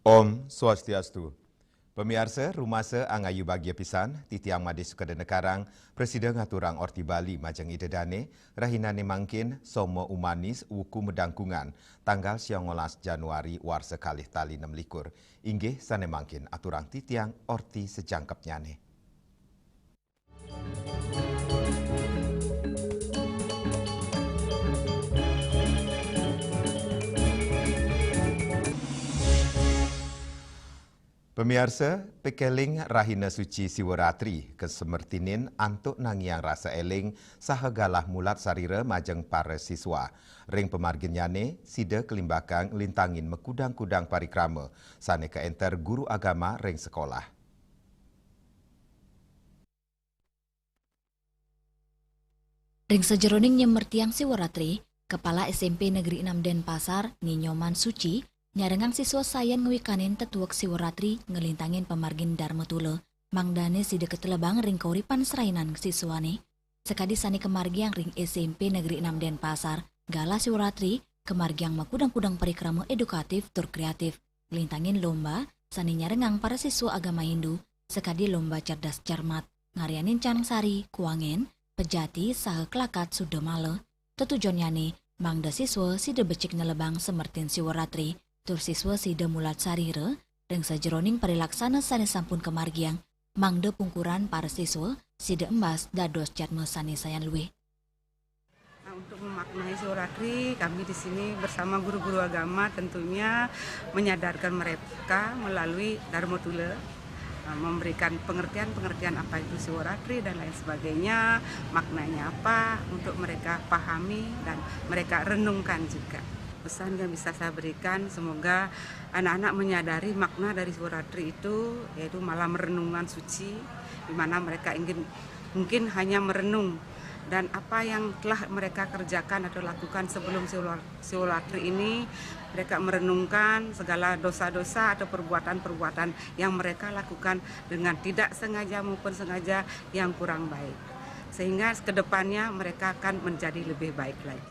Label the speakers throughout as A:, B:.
A: Om Swastiastu. Pemirsa, rumasa angayu bagia pisan, titiang Madi Sukadana Karang, Presiden Ngaturang Orti Bali Majang Idedane, rahinane mangkin somo umanis wuku medangkungan, tanggal 19 Januari warsa kalih tali 6 likur. Inggih sane mangkin aturang titiang Orti sejangkep nyane. Pemirsa, pekeling Rahina Suci Siwaratri ke Semertinin antuk nangiang rasa eling sahagalah mulat sarira majeng para siswa. Ring pemarginyane sida kelimbakang lintangin mekudang-kudang parikrama sane ke enter guru agama ring sekolah.
B: Ring sejeroning nyemertiang Siwaratri, Kepala SMP Negeri 6 Denpasar, Ninyoman Suci, nyarengang siswa sayan ngewikanin tetuak Siwaratri ngelintangin pemargin Dharma Tula, mangdane si deket lebang ring kauripan serainan siswane. Sekadi sani kemargiang ring SMP Negeri 6 Denpasar, gala Siwaratri, kemargiang makudang-kudang parikrama edukatif tur kreatif, ngelintangin lomba, sani nyarengang para siswa agama Hindu, sekadi lomba cerdas cermat, ngarianin Canang Sari, Kuangen, Pejati, saha kelakat Sudomale. Tetujonyane, mangda siswa sida becik nelebang semertin Siwaratri, tur siswa sida mulat sarire, ring sajeroning parilaksana sane sampun kemargiang, mangda pungkuran para siswa sida embas dados jatme sane sayan luwih.
C: Untuk memaknai Siwaratri, kami di sini bersama guru-guru agama tentunya menyadarkan mereka melalui Dharma Tula, memberikan pengertian apa itu Siwaratri dan lain sebagainya, maknanya apa untuk mereka pahami dan mereka renungkan juga. Pesan yang bisa saya berikan, semoga anak-anak menyadari makna dari Siwaratri itu, yaitu malam renungan suci, di mana mereka ingin mungkin hanya merenung dan apa yang telah mereka kerjakan atau lakukan sebelum Siwaratri ini, mereka merenungkan segala dosa-dosa atau perbuatan-perbuatan yang mereka lakukan dengan tidak sengaja maupun sengaja yang kurang baik. Sehingga kedepannya mereka akan menjadi lebih baik lagi.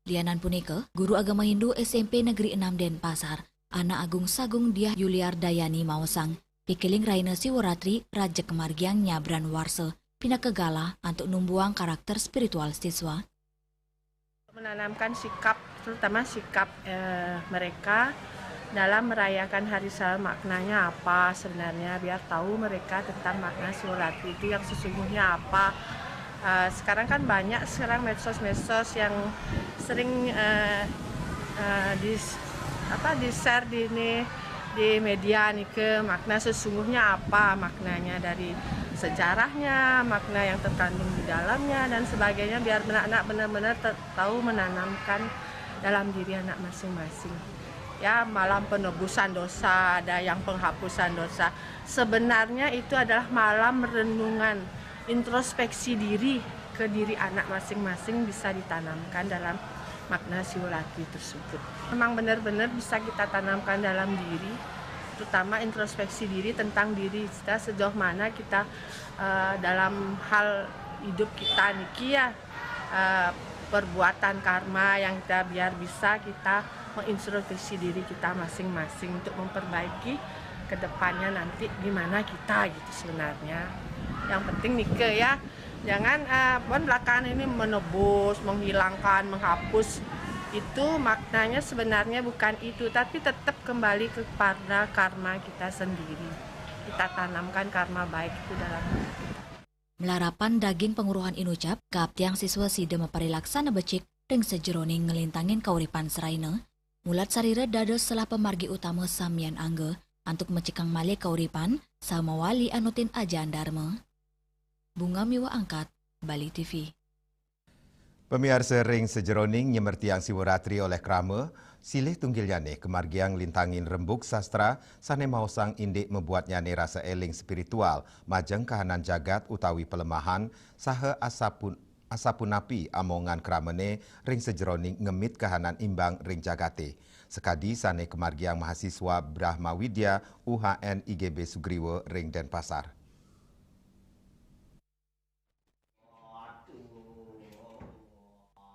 B: Lianan punika, guru agama Hindu SMP Negeri 6 Denpasar, Ana Agung Sagung Diah Yuliar Dayani Mausang, pikiling Raina Siwaratri Raja Kemargiang Nyabran Warse, pindah ke Galah untuk numbuang karakter spiritual siswa.
D: Menanamkan sikap, terutama sikap mereka dalam merayakan hari Sal, maknanya apa sebenarnya, biar tahu mereka tentang makna Siwaratri itu yang sesungguhnya apa. Sekarang kan banyak medsos-medsos yang sering di-share di media nih ke makna sesungguhnya apa, maknanya dari sejarahnya, makna yang terkandung di dalamnya dan sebagainya, biar anak-anak benar-benar tahu menanamkan dalam diri anak masing-masing. Ya, malam penebusan dosa, ada yang penghapusan dosa. Sebenarnya itu adalah malam renungan, introspeksi diri ke diri anak masing-masing bisa ditanamkan dalam makna Siwaratri tersebut. Memang benar-benar bisa kita tanamkan dalam diri, terutama introspeksi diri tentang diri kita, sejauh mana kita dalam hal hidup kita niki ya, perbuatan karma yang kita biar bisa kita mengintrospeksi diri kita masing-masing untuk memperbaiki kedepannya nanti gimana kita gitu sebenarnya. Yang penting nike ya, jangan belakangan ini menebus, menghilangkan, menghapus. Itu maknanya sebenarnya bukan itu, tapi tetap kembali kepada karma kita sendiri. Kita tanamkan karma baik itu dalam hidup kita.
B: Melarapan daging penguruhan inucap, kaptiang siswa sida maparilaksana becik ring sejeroning ngelintangin kauripan seraina, mulat sarira dados selah pemargi utama Samyan Angge, untuk mecikang malih kauripan, sama wali anutin ajan Dharma. Bunga Miwa Angkat, Bali TV.
A: Pemirsa ring sejeroning nyemertiang Siwaratri oleh krama, silih tunggilnyane kemargiang lintangin rembuk sastra, sane mausang indik membuatnya rasa eling spiritual, majeng kahanan jagat utawi pelemahan, saha asapunapi amongan kramane ring sejeroning ngemit kahanan imbang ring jagate. Sekadi sane kemargiang mahasiswa Brahma Widya UHN IGB Sugriwo ring Denpasar.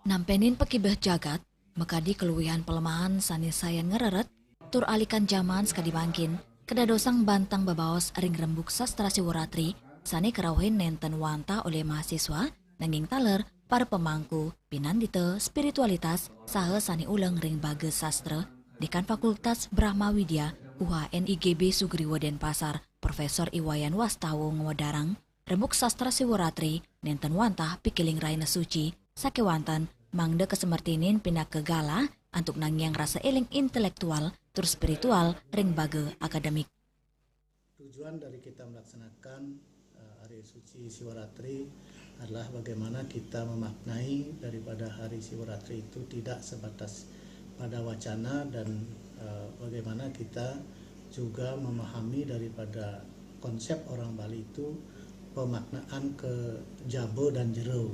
B: Nampenin pekibeh jagat, mekadi keluwihan pelemahan sani sayan ngereret, tur alikan zaman sekali bangkin, kedadosang bantang babaos ring rembuk sastra Siworatri, sani kerauhin nenten wanta oleh mahasiswa, nanging taler, para pemangku, pinandite, spiritualitas, saha sani ulang ring bages sastra, Dekan Fakultas Brahma Widya, UHNIGB Sugriwo Denpasar, Profesor Iwayan Wastawo Ngodarang, rembuk sastra Siworatri, nenten wantah pikiling raina suci, sakewantan, mangde kesemertinin pindah ke gala, antuk nangyang rasa eling intelektual, tur spiritual, ring bage akademik.
E: Tujuan dari kita melaksanakan Hari Suci Siworatri adalah bagaimana kita memaknai daripada Hari Siworatri itu tidak sebatas pada wacana dan bagaimana kita juga memahami daripada konsep orang Bali itu pemaknaan ke jabo dan jero.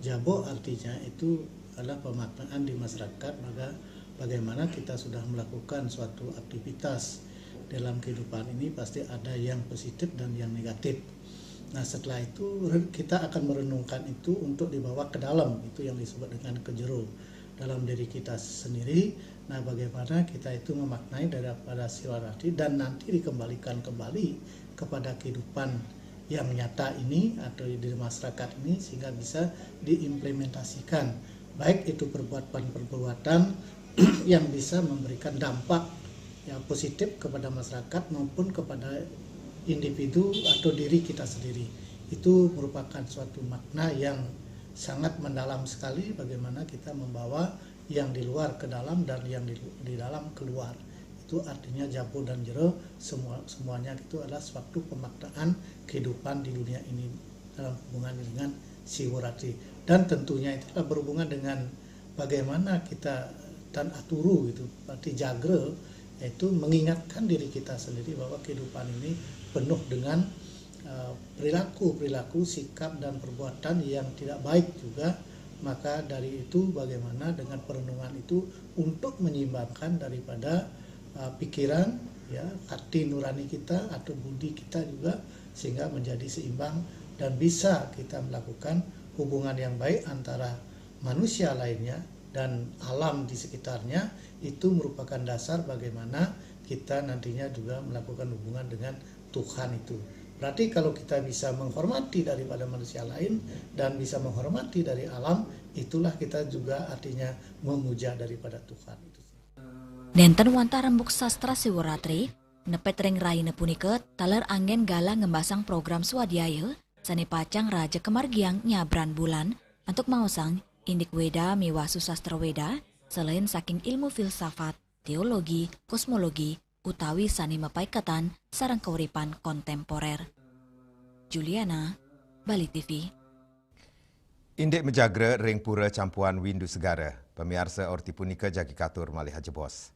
E: Jabo artinya itu adalah pemaknaan di masyarakat, maka bagaimana kita sudah melakukan suatu aktivitas dalam kehidupan ini pasti ada yang positif dan yang negatif. Nah setelah itu kita akan merenungkan itu untuk dibawa ke dalam, itu yang disebut dengan kejero dalam diri kita sendiri. Nah bagaimana kita itu memaknai daripada Siworatri dan nanti dikembalikan kembali kepada kehidupan yang nyata ini atau di masyarakat ini sehingga bisa diimplementasikan, baik itu perbuatan-perbuatan yang bisa memberikan dampak yang positif kepada masyarakat maupun kepada individu atau diri kita sendiri. Itu merupakan suatu makna yang sangat mendalam sekali bagaimana kita membawa yang di luar ke dalam dan yang di dalam keluar. Itu artinya jabo dan jero semuanya itu adalah suatu pemaknaan kehidupan di dunia ini dalam hubungan dengan Siworatri. Dan tentunya itu berhubungan dengan bagaimana kita dan aturu itu berarti jagre, yaitu mengingatkan diri kita sendiri bahwa kehidupan ini penuh dengan perilaku, sikap dan perbuatan yang tidak baik juga. Maka dari itu bagaimana dengan perenungan itu untuk menyeimbangkan daripada pikiran, ya, hati nurani kita atau budi kita juga sehingga menjadi seimbang dan bisa kita melakukan hubungan yang baik antara manusia lainnya dan alam di sekitarnya. Itu merupakan dasar bagaimana kita nantinya juga melakukan hubungan dengan Tuhan itu. Berarti kalau kita bisa menghormati daripada manusia lain dan bisa menghormati dari alam, itulah kita juga artinya memuja daripada Tuhan itu.
B: Nenten wanta rembuk sastra Siworatri, nepet ring raine punike taler angin gala ngembasang program swadhyaya, sane pacang Raja Kemargiang nyabran bulan, untuk mausang indik weda miwasu sastra weda, selain saking ilmu filsafat, teologi, kosmologi, utawi sani mapaikatan sarang keuripan kontemporer. Juliana, Bali TV.
A: Indek menjaga ring pura campuan windu segara. Pemirsa orti punika jagi katur malih haji bos.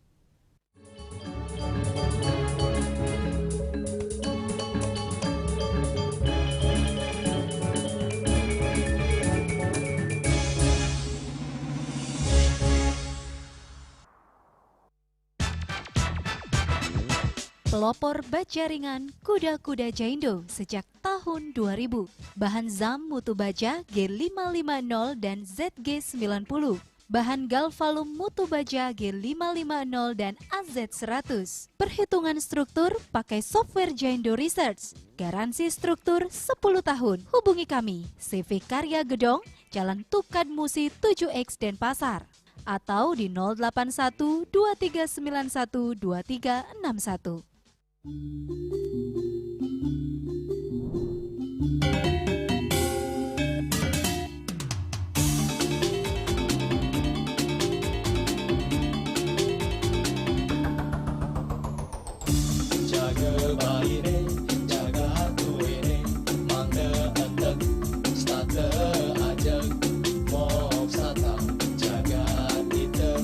F: Pelopor baja ringan kuda-kuda Jaindo sejak tahun 2000. Bahan ZAM mutu baja G550 dan ZG90. Bahan Galvalum mutu baja G550 dan AZ100. Perhitungan struktur pakai software Jaindo Research. Garansi struktur 10 tahun. Hubungi kami, CV Karya Gedong, Jalan Tukad Musi 7X Denpasar. Atau di 081 2391 2361.
G: Jaga Bali ni, jaga hatu ini, mangga entek, stata ajak, mok sata, jaga kita,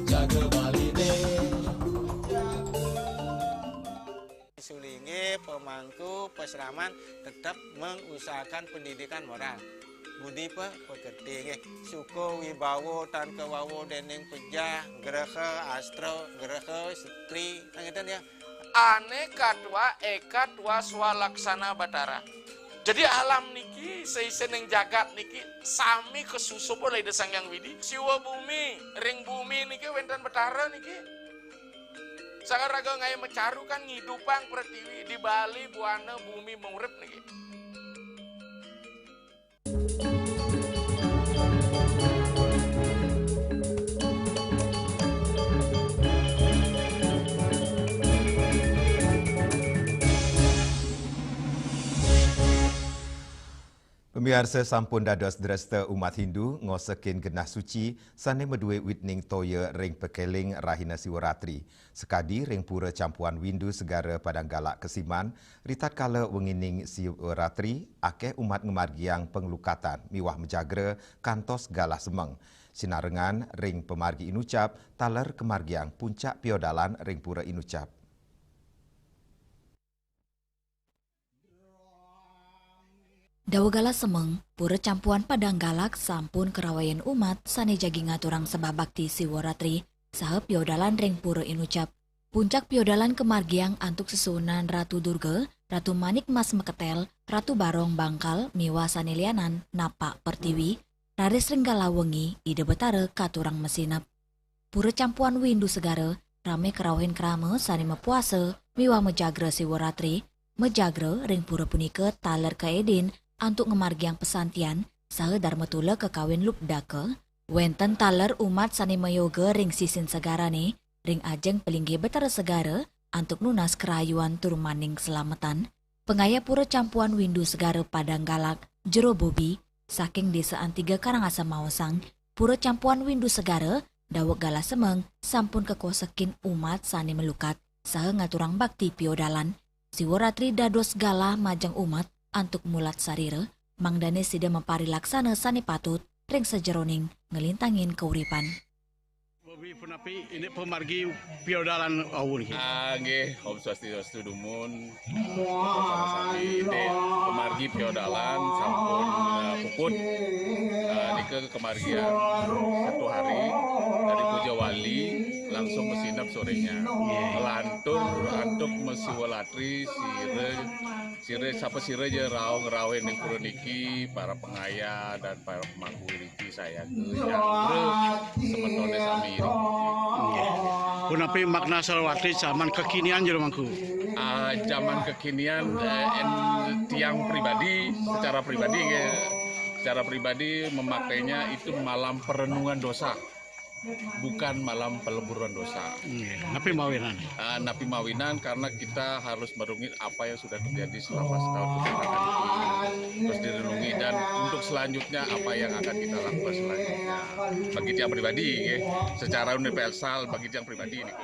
G: jaga Bali ni.
H: Sulingi pemangku peseraman tetap mengusahakan pendidikan moral. Budi pekerti suku wibawo tan kewawo dening pejah geraha astro geraha setri ngeten ya.
I: Aneka dua eka dua swalaksana batara. Jadi alam niki seisen yang jagat niki sami kesusup oleh desang yang widi. Siwa bumi, ring bumi niki wenten batara niki. Sagaraga ngai mecaru kan ngidupang pertiwi di Bali buana bumi mengurip nih.
A: Pemirsa sampun dados dresta umat Hindu ngosekin genah suci sane medue witning toya ring pekeling Rahina Siwaratri. Sekadi ring pura campuan windu segara Padang Galak Kesiman, ritat kala wengining Siwaratri akeh umat ngemargiang penglukatan miwah menjagra kantos galah semeng. Sinarengan ring pemargi inucap taler kemargiang puncak piodalan ring pura inucap.
B: Dawagala semeng, pura campuan Padang Galak sampun kerawayan umat sane jagi ngaturang sebab bakti Siwaratri saha piodalan ring pura inucap. Puncak piodalan kemargiang antuk sesunan Ratu Durga, Ratu Manik Mas Meketel, Ratu Barong Bangkal, miwa sane lianan, napak pertiwi, raris renggala wengi, ide betara katurang mesinap. Pura campuan windu segara, rame kerawain krama sane mepuasa, miwa mejagra Siwaratri, mejagra ring pura punika taler kaedin, antuk ngemargiang pesantian, saha darmatula kekawin lupdaka, wenten taler umat sane mayoga ring sisin segarane, ring ajeng pelinggi betara segara, antuk nunas kerayuan turmaning selamatan, pengaya pura campuan windu segara Padang Galak, jero bobi, saking desa Antiga Karangasem Mawasang, pura campuan windu segara, dawak gala semeng, sampun kekosekin umat sane melukat, saha ngaturang bakti piodalan, Siwaratri dados gala majang umat, antuk mulat sarira, mangdane sida mempari laksana sane patut, ring sejeroning ngelintangin keuripan.
J: Bobi punapi ini pemargi piodalan awun.
K: Nggih, Om Swastiastu Dumun. Sami ini pemargi piodalan sampun puput nike kemargian satu hari dari Puja Wali langsung mesinap sorenya. Melantur antuk Siwaratri sire sapa sire je rawe ning pura niki para pengaya dan para pemangku niki saya ke sementone sami.
J: Punapi makna Siwaratri zaman kekinian jero mangku.
K: Zaman kekinian tiang pribadi secara pribadi memakainya itu malam perenungan dosa. Bukan malam peleburan dosa.
J: Napi mawinan.
K: Napi mawinan karena kita harus merungit apa yang sudah terjadi selama setahun kebelakangan ini. Terus direnungi dan untuk selanjutnya apa yang akan kita lakukan selanjutnya. Bagi tiang pribadi, secara universal bagi tiang pribadi ini.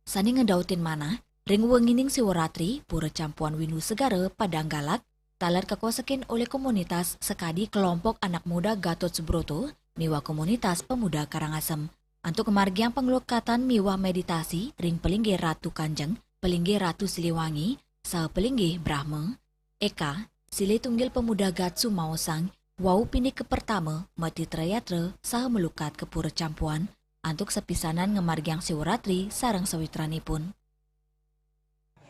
B: Sani ngedautin mana, ring wengining Siwaratri, pura campuan windu segara Padang Galak, taler kekosekin oleh komunitas sekadi kelompok anak muda Gatot Subroto, miwa komunitas pemuda Karangasem. Antuk kemargiang pengelukatan miwa meditasi ring pelinggi Ratu Kanjeng, pelinggi Ratu Siliwangi, saha pelinggi Brahma, Eka, sile tunggil pemuda Gatsu Mawasang, wau pini ke pertama, mati trayatra saha melukat ke pura campuan, antuk sepisanan ngemargiang Siwaratri sarang sawitranipun.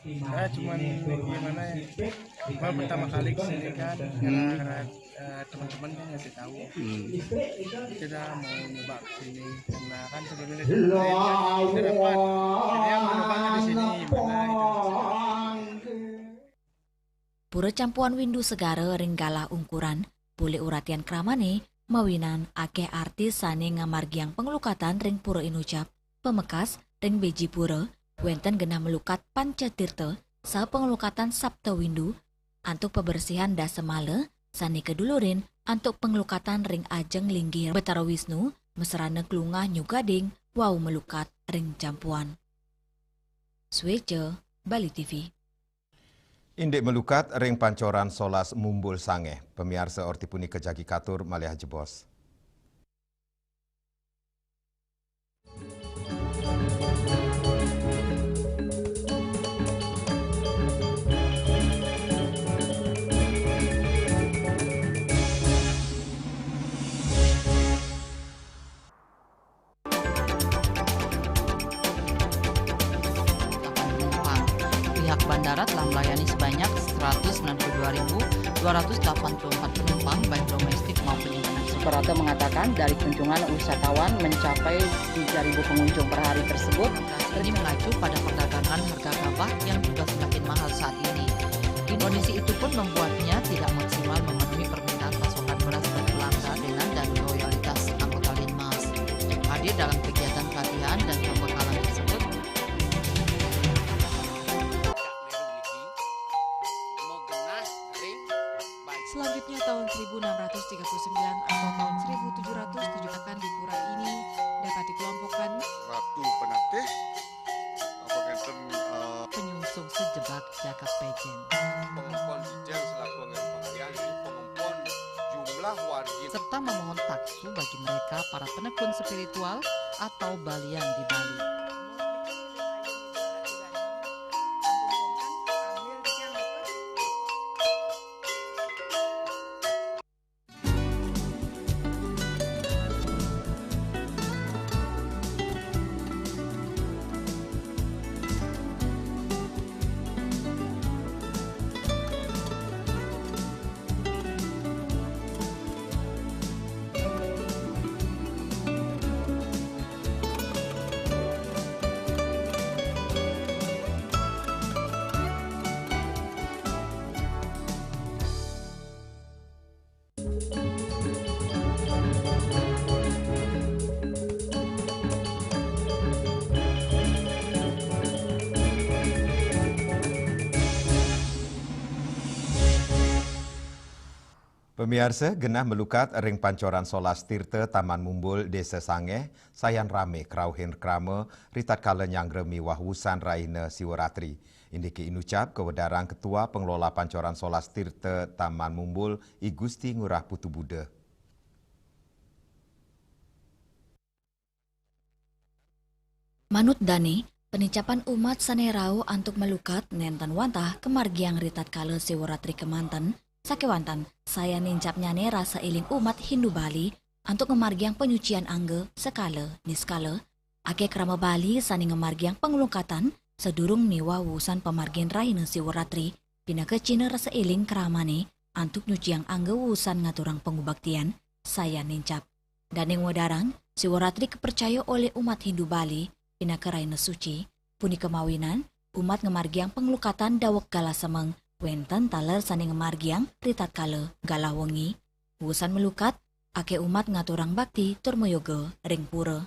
L: Cuman gimana ya, pertama kali kesini kan, karena teman-teman kan ngasih tahu, kita mau nyoba kesini, karena kan sebelumnya kita dapat, jadi yang menyobanya di sini,
B: Pura campuan windu segara ringgalah ungkuran, boleh uratian kramane, mawinan akeh artis sane ngamargiang pengelukatan ring pura inucap, pemekas ring beji pura, wenten genah melukat Pancatirta, saha pengelukatan Sabta Windu, antuk pebersihan dasemale, sani kedulurin, antuk pengelukatan ring ajeng linggir Betara Wisnu, mesrane klungah nyugading, wau melukat ring campuan. Swece, Bali TV.
A: Indik melukat ring pancoran solas mumbul sange, pemirsa ortipuni kejagi katur Malih Jebos.
M: Bandara telah melayani sebanyak 192.284 penumpang baik domestik maupun internasional. Suprapto mengatakan dari kunjungan wisatawan mencapai 3.000 pengunjung per hari tersebut, ini mengacu pada perdagangan harga gabah yang juga semakin mahal saat ini. Kondisi itu pun membuatnya tidak maksimal memenuhi permintaan pasokan beras berkelangka dan loyalitas anggota Linmas. Hadir dalam kegiatan pelatihan dan pembekalan tersebut,
N: selanjutnya tahun 1639 atau tahun 1707 akan di pura ini dapat dikelompokkan
O: Ratu Penatih
M: penyungsung sejebak jagat pejen.
O: Pengempon Dijeng selaku pengalian pengempon jumlah wargi
M: serta memohon taksu bagi mereka para penekun spiritual atau balian di Bali.
A: Pemirsa, genah melukat ring pancoran Solas Tirta Taman Mumbul Desa Sangeh, sayan rame krauhin krama ritat kala nyangremi wahwusan Raina Siwaratri. Indiki inucap kewedarang Ketua Pengelola Pancoran Solas Tirta Taman Mumbul I Gusti Ngurah Putu Buda.
B: Manut Dani, penicapan umat sanerau untuk melukat nenten wantah kemargiang ritat kala Siwaratri kemanten, sakewantan saya nincap nyane rasa iling umat Hindu Bali untuk ngemargiang penyucian angge sekala niskala ake krama Bali sani ngemargiang pengelungkatan sedurung miwa wusan pemargian Raina Siwaratri pina ke Cina rasa iling kramane antuk nyuciang angge wusan ngaturang pengubaktian saya nincap dan yang wadarang Siwaratri kepercaya oleh umat Hindu Bali pina ke Raina suci puni kemawinan umat ngemargiang pengelukatan dawak gala semeng wenten taler sani ngemargiang ritat kala galah wengi wusan melukat ake umat ngaturang bakti turmoyoga ring pura.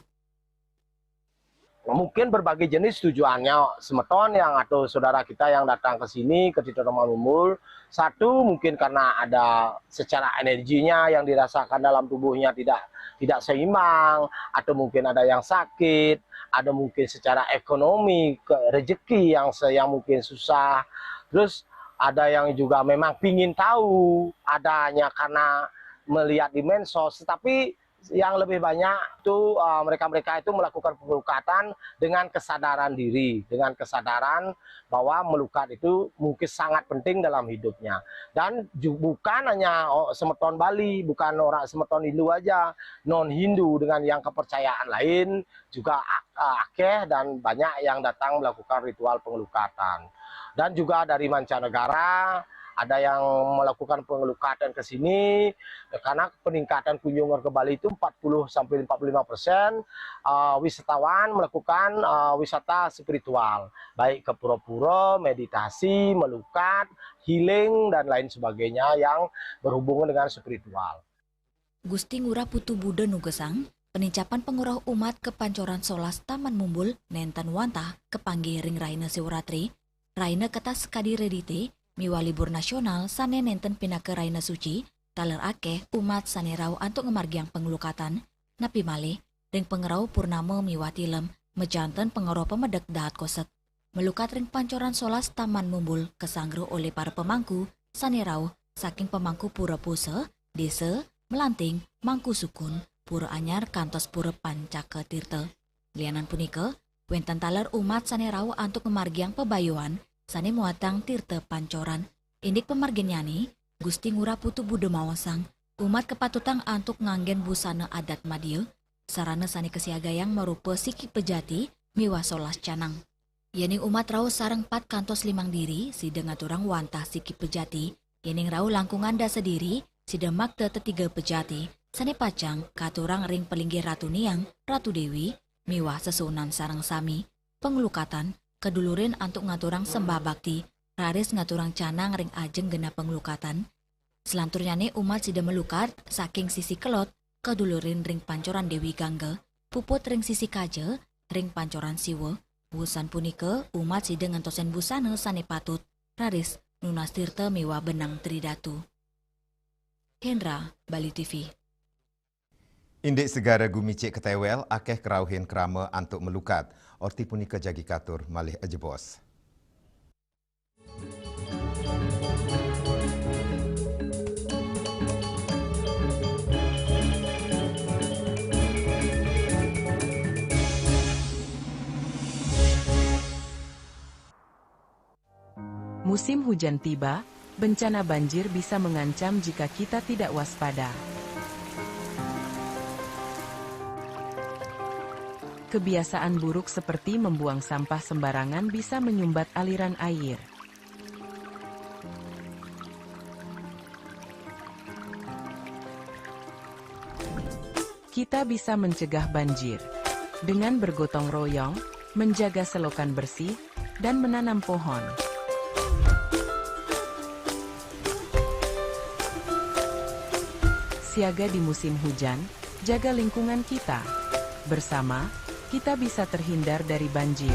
P: Mungkin berbagai jenis tujuannya semeton yang atau saudara kita yang datang ke sini ke Taman Mumbul. Satu mungkin karena ada secara energinya yang dirasakan dalam tubuhnya tidak seimbang, atau mungkin ada yang sakit, ada mungkin secara ekonomi rezeki yang mungkin susah. Terus ada yang juga memang pingin tahu adanya karena melihat di medsos, tetapi yang lebih banyak itu mereka-mereka itu melakukan pelukatan dengan kesadaran diri, dengan kesadaran bahwa melukat itu mungkin sangat penting dalam hidupnya. Dan bukan hanya semeton Bali, bukan orang semeton Hindu aja, non-Hindu dengan yang kepercayaan lain juga akeh dan banyak yang datang melakukan ritual pengelukatan. Dan juga dari mancanegara ada yang melakukan pengelukatan ke sini karena peningkatan kunjungan ke Bali itu 40-45% wisatawan melakukan wisata spiritual, baik ke pura-pura, meditasi, melukat, healing dan lain sebagainya yang berhubungan dengan spiritual.
B: Gusti Ngurah Putu Buda Nugesang, penicapan pengurah umat ke Pancoran Solas Taman Mumbul nenten wantah kepanggih ring Raina Siwaratri. Raina kata sekadi redite miwa libur nasional sane nenten pina ke Raina Suci taler akeh umat sanerau antuk ngemargiang pengelukatan napi malih ring pengerau purnama miwa tilem mejanten pengerau pemedek dahat koset melukat ring Pancoran Solas Taman Mumbul kesanggro oleh para pemangku sanerau saking pemangku pura Puse, desa, Melanting, Mangku Sukun, Pura Anyar kantos Pura Pancaka Tirta. Lianan punika wenten taler umat sanerau antuk ngemargiang pebayuan sane muatang Tirta Pancoran. Indik pemargin nyani, Gusti Ngurah Putu Buda Mawasang, umat kepatutang antuk nganggen busana adat Madieu, sarana sane kesiagayang merupa siki pejati miwa solas canang. Yening umat rau sareng 4 kantos 5 diri, sida ngaturang wantah siki pejati, yening rau langkungan dasa diri, sida makte 3 pejati, sane pacang katurang ring pelinggih Ratu Niang, Ratu Dewi, miwah sesunan sareng sami, pengelukatan, kedulurin antuk ngaturang sembah bakti, raris ngaturang canang ring ajeng genap pengelukatan. Selanturnyane umat sida melukat saking sisi kelot, kedulurin ring pancoran Dewi Gangga, puput ring sisi kaje, ring pancoran siwa. Wusan punike umat sida ngentosen busana sane patut, raris nunas tirta miwah benang tridatu. Hendra, Bali TV.
A: Indik segara gumicik ketewel akeh kerauhin kerama antuk melukat. Orti punika jagi katur malih ajebos.
Q: Musim hujan tiba, bencana banjir bisa mengancam jika kita tidak waspada. Kebiasaan buruk seperti membuang sampah sembarangan bisa menyumbat aliran air. Kita bisa mencegah banjir dengan bergotong royong, menjaga selokan bersih, dan menanam pohon. Siaga di musim hujan, jaga lingkungan kita. Bersama, kita bisa terhindar dari banjir.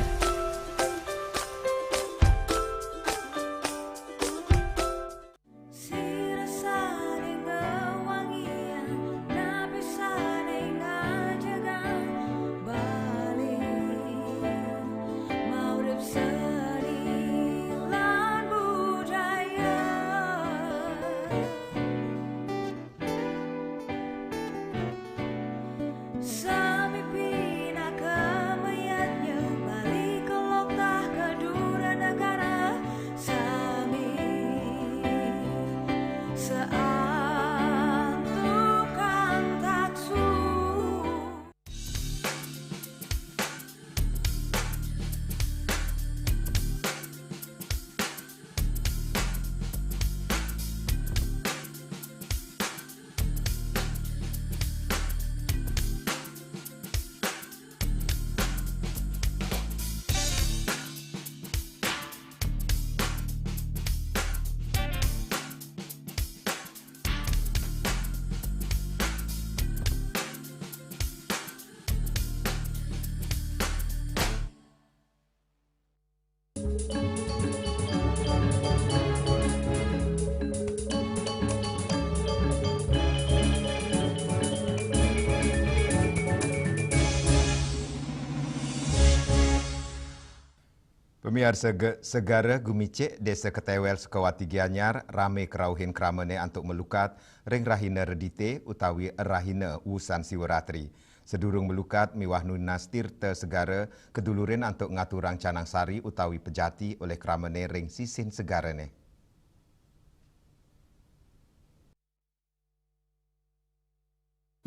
A: Pemirsa segara gumicik Desa Ketewel Sukawati Gianyar rame kerauhin kramane antuk melukat ring rahina redite utawi rahina wusan siwaratri. Sedurung melukat miwah nunas tirta segara kedulurin antuk ngaturang canang sari utawi pejati oleh kramane ring sisin segarane.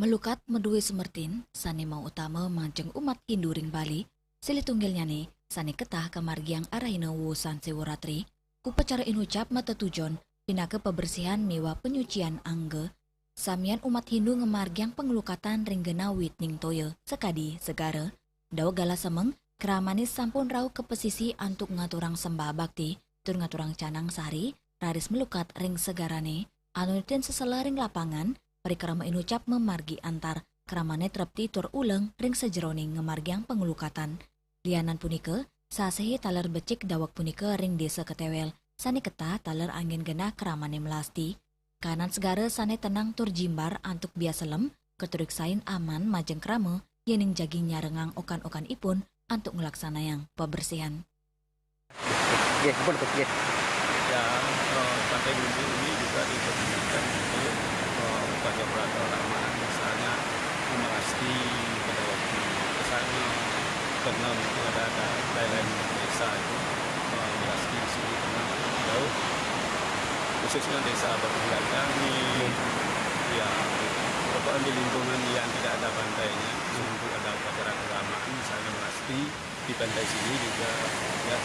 B: Melukat medui semertin, sane mau utama manceng umat Hindu ring Bali, silitunggilnyane sane ketah kemargiang arahina wusan siwaratri, upacara inucap mata tujon, pinake pebersihan miwa penyucian angge, samian umat Hindu ngemargiang pengelukatan ring gena witning toya, sekadi segara, dawa gala semeng, keramanis sampun rau ke pesisi antuk ngaturang sembah bakti, tur ngaturang canang sari, raris melukat ring segarane, anutin sesela ring lapangan, parikrama inucap memargi antar, keramane trepti tur uleng ring sejeroning ngemargiang pengelukatan. Lianan punika, sasehi taler becik dawak punika ring Desa Ketewel, sane ketah taler angin genah keramane melasti. Kanan segara sane tenang tur jimbar antuk biasa lem, keturik sain aman majeng krama, yening jaging nyarengang okan-okan ipun antuk ngelaksana yang pebersihan.
R: Ya, betul ya.
K: Ya, Pantai Bumi ini juga diperlukan untuk upaya keagamaan, misalnya melasti pada waktu kesana. Karena ada Thailand desa itu melasti di sini tengah laut, khususnya desa berpilihan kami, ya beberapa di lingkungan yang tidak ada pantainya, untuk ada upacara keagamaan, misalnya melasti di pantai sini juga. Ya,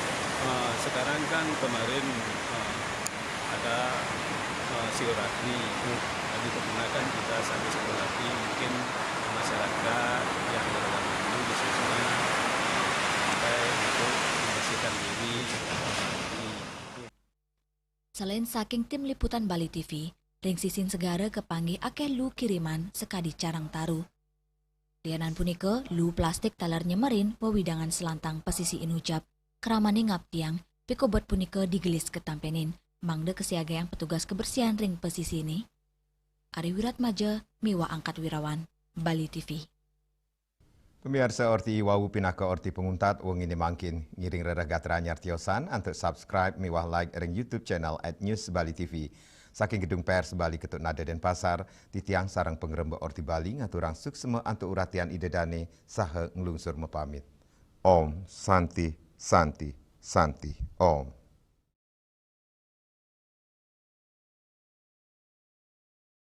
K: sekarang kan kemarin ada siwaratri,
S: digunakan juga satu lagi mungkin masyarakat yang dalam itu khususnya sampai untuk membersihkan diri.
B: Selain saking tim liputan Bali TV, ring sisin segara kepanggih akeh lu kiriman sekadi carang taru. Lianan punika lu plastik talar nyemerin wewidangan selantang pesisi inucap keramane ngap tiang pikobot punika digelis ketampenin mangde kesiaga yang petugas kebersihan ring pesisi ini. Ari Wiratmaja, Miwa Angkat Wirawan, Bali TV.
A: Pemirsa orti wawu pinaka orti penguntat wong ini mangkin ngiring reragat ranyar tiosan untuk subscribe miwah like ring YouTube channel @newsbali.tv. Saking gedung pers Bali Ketut Nada Denpasar, titiang sarang pengerembe orti Bali ngaturang suksema antuk uratian idedane saha ngelungsur mepamit. Om Santi Santi Santi Om.